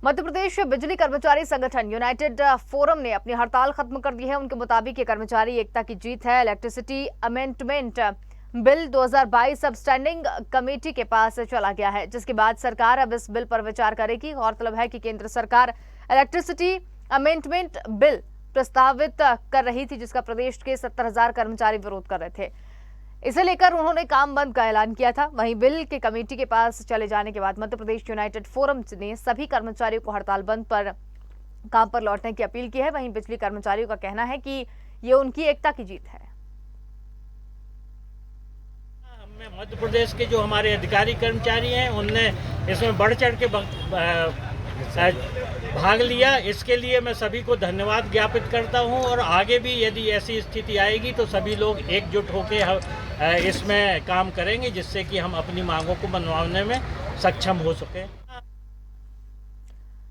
मध्य प्रदेश बिजली कर्मचारी संगठन यूनाइटेड फोरम ने अपनी हड़ताल खत्म कर दी है। उनके मुताबिक ये कर्मचारी एकता की जीत है। इलेक्ट्रिसिटी अमेंडमेंट बिल 2022 अब स्टैंडिंग कमेटी के पास चला गया है, जिसके बाद सरकार अब इस बिल पर विचार करेगी। गौरतलब है कि केंद्र सरकार इलेक्ट्रिसिटी अमेंडमेंट बिल प्रस्तावित कर रही थी, जिसका प्रदेश के 70,000 कर्मचारी विरोध कर रहे थे। इसे लेकर उन्होंने काम बंद का ऐलान किया था। वहीं बिल के कमेटी के पास चले जाने के बाद मध्य प्रदेश यूनाइटेड फोरम ने सभी कर्मचारियों को हड़ताल बंद पर काम पर लौटने की अपील की है। वहीं बिजली कर्मचारियों का कहना है कि ये उनकी एकता की जीत है। हमें मध्य प्रदेश के जो हमारे अधिकारी कर्मचारी हैं उनने इसमें बढ़ चढ़ के भाग लिया। इसके लिए मैं सभी को धन्यवाद ज्ञापित करता हूं और आगे भी यदि ऐसी स्थिति आएगी तो सभी लोग एकजुट होकर इसमें काम करेंगे, जिससे कि हम अपनी मांगों को मनवाने में सक्षम हो सके।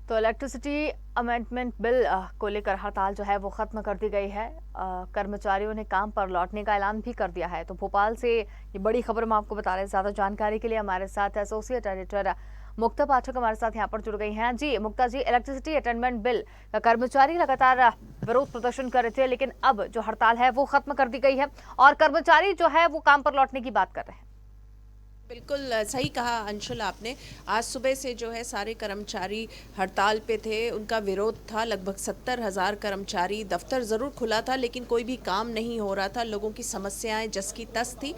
तो इलेक्ट्रिसिटी अमेंडमेंट बिल को लेकर हड़ताल जो है वो खत्म कर दी गई है। कर्मचारियों ने काम पर लौटने का ऐलान भी कर दिया है। तो भोपाल से ये बड़ी खबर हम आपको बता रहे हैं। ज्यादा जानकारी के लिए हमारे साथ एसोसिएट एडिटर मुक्ता पाठक हमारे साथ यहाँ पर जुड़ गई हैं। जी मुक्ता जी, इलेक्ट्रिसिटी अमेंडमेंट बिल का कर्मचारी लगातार विरोध प्रदर्शन कर रहे थे, लेकिन अब जो हड़ताल है वो खत्म कर दी गई है और कर्मचारी जो है वो काम पर लौटने की बात कर रहे हैं। बिल्कुल सही कहा अंशुल आपने। आज सुबह से जो है सारे कर्मचारी हड़ताल पे थे। उनका विरोध था। लगभग 70,000 कर्मचारी, दफ्तर ज़रूर खुला था लेकिन कोई भी काम नहीं हो रहा था। लोगों की समस्याएं जस की तस थी,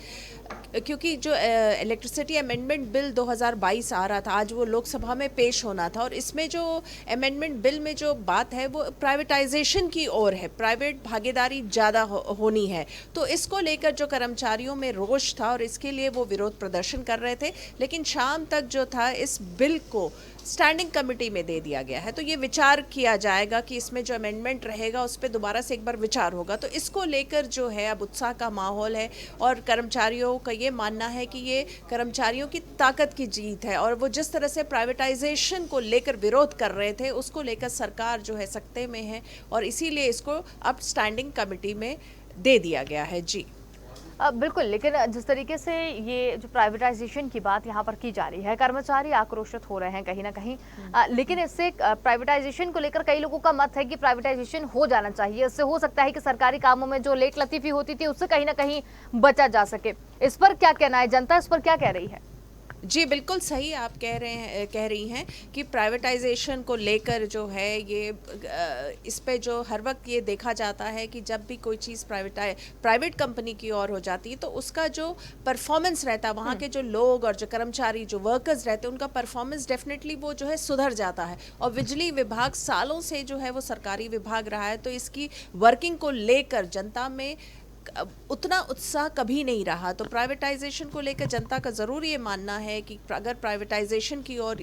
क्योंकि जो इलेक्ट्रिसिटी अमेंडमेंट बिल 2022 आ रहा था, आज वो लोकसभा में पेश होना था और इसमें जो अमेंडमेंट बिल में जो बात है वो प्राइवेटाइजेशन की ओर है। प्राइवेट भागीदारी ज़्यादा होनी है, तो इसको लेकर जो कर्मचारियों में रोष था और इसके लिए वो विरोध प्रदर्शन कर रहे थे। लेकिन शाम तक जो था इस बिल को स्टैंडिंग कमेटी में दे दिया गया है। तो ये विचार किया जाएगा कि इसमें जो अमेंडमेंट रहेगा उस पर दोबारा से एक बार विचार होगा। तो इसको लेकर जो है अब उत्साह का माहौल है और कर्मचारियों का ये मानना है कि ये कर्मचारियों की ताकत की जीत है और वो जिस तरह से प्राइवेटाइजेशन को लेकर विरोध कर रहे थे उसको लेकर सरकार जो है सख्ते में है और इसीलिए इसको अब स्टैंडिंग कमेटी में दे दिया गया है। जी बिल्कुल, लेकिन जिस तरीके से ये जो प्राइवेटाइजेशन की बात यहाँ पर की जा रही है, कर्मचारी आक्रोशित हो रहे हैं कहीं ना कहीं। लेकिन इससे प्राइवेटाइजेशन को लेकर कई लोगों का मत है कि प्राइवेटाइजेशन हो जाना चाहिए। इससे हो सकता है कि सरकारी कामों में जो लेट लतीफी होती थी उससे कहीं ना कहीं बचा जा सके। इस पर क्या कहना है, जनता इस पर क्या कह रही है? जी बिल्कुल सही आप कह रही हैं कि प्राइवेटाइजेशन को लेकर जो है ये इस पे जो हर वक्त ये देखा जाता है कि जब भी कोई चीज़ प्राइवेट कंपनी की ओर हो जाती है तो उसका जो परफॉर्मेंस रहता है, वहाँ के जो लोग और जो कर्मचारी जो वर्कर्स रहते हैं उनका परफॉर्मेंस डेफिनेटली वो जो है सुधर जाता है। और बिजली विभाग सालों से जो है वो सरकारी विभाग रहा है, तो इसकी वर्किंग को लेकर जनता में उतना उत्साह कभी नहीं रहा। तो प्राइवेटाइजेशन को लेकर जनता का ज़रूर ये मानना है कि अगर प्राइवेटाइजेशन की ओर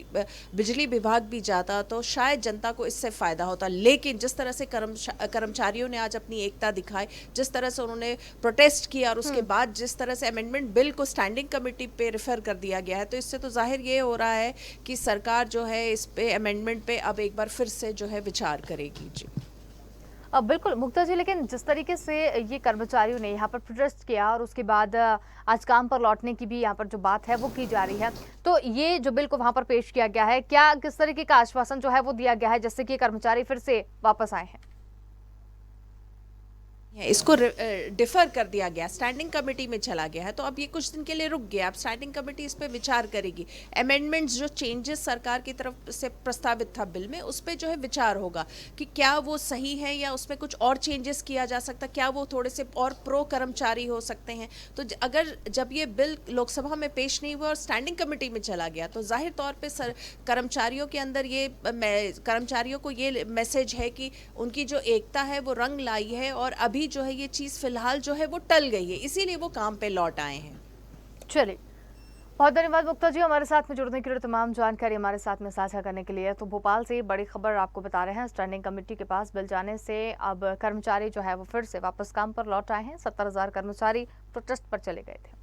बिजली विभाग भी जाता तो शायद जनता को इससे फ़ायदा होता। लेकिन जिस तरह से कर्मचारियों ने आज अपनी एकता दिखाई, जिस तरह से उन्होंने प्रोटेस्ट किया और उसके बाद जिस तरह से अमेंडमेंट बिल को स्टैंडिंग कमेटी पे रेफर कर दिया गया है, तो इससे तो जाहिर ये हो रहा है कि सरकार जो है इस पे अमेंडमेंट पे अब एक बार फिर से जो है विचार करेगी। जी बिल्कुल मुक्ता जी, लेकिन जिस तरीके से ये कर्मचारियों ने यहाँ पर प्रोटेस्ट किया और उसके बाद आज काम पर लौटने की भी यहाँ पर जो बात है वो की जा रही है, तो ये जो बिल को वहाँ पर पेश किया गया है, क्या किस तरीके का आश्वासन जो है वो दिया गया है जिससे कि कर्मचारी फिर से वापस आए हैं? इसको डिफर कर दिया गया, स्टैंडिंग कमेटी में चला गया है, तो अब ये कुछ दिन के लिए रुक गया। अब स्टैंडिंग कमेटी इस पे विचार करेगी। अमेंडमेंट्स जो चेंजेस सरकार की तरफ से प्रस्तावित था बिल में, उस पे जो है विचार होगा कि क्या वो सही है या उसमें कुछ और चेंजेस किया जा सकता, क्या वो थोड़े से और प्रो कर्मचारी हो सकते हैं। तो अगर जब ये बिल लोकसभा में पेश नहीं हुआ और स्टैंडिंग कमेटी में चला गया तो जाहिर तौर पर कर्मचारियों के अंदर ये कर्मचारियों को ये मैसेज है कि उनकी जो एकता है वो रंग लाई है और अभी जो है ये चीज फिलहाल जो है वो टल गई है, इसीलिए वो काम पे लौट आए हैं। चलिए, बहुत धन्यवाद मुक्ता जी हमारे साथ में जुड़ने के लिए, तमाम जानकारी हमारे साथ में साझा करने के लिए। तो भोपाल से बड़ी खबर आपको बता रहे हैं। स्टैंडिंग कमेटी के पास बिल जाने से अब कर्मचारी जो है वो फिर से वापस काम पर लौट आए हैं। 70,000 कर्मचारी प्रोटेस्ट पर चले गए थे।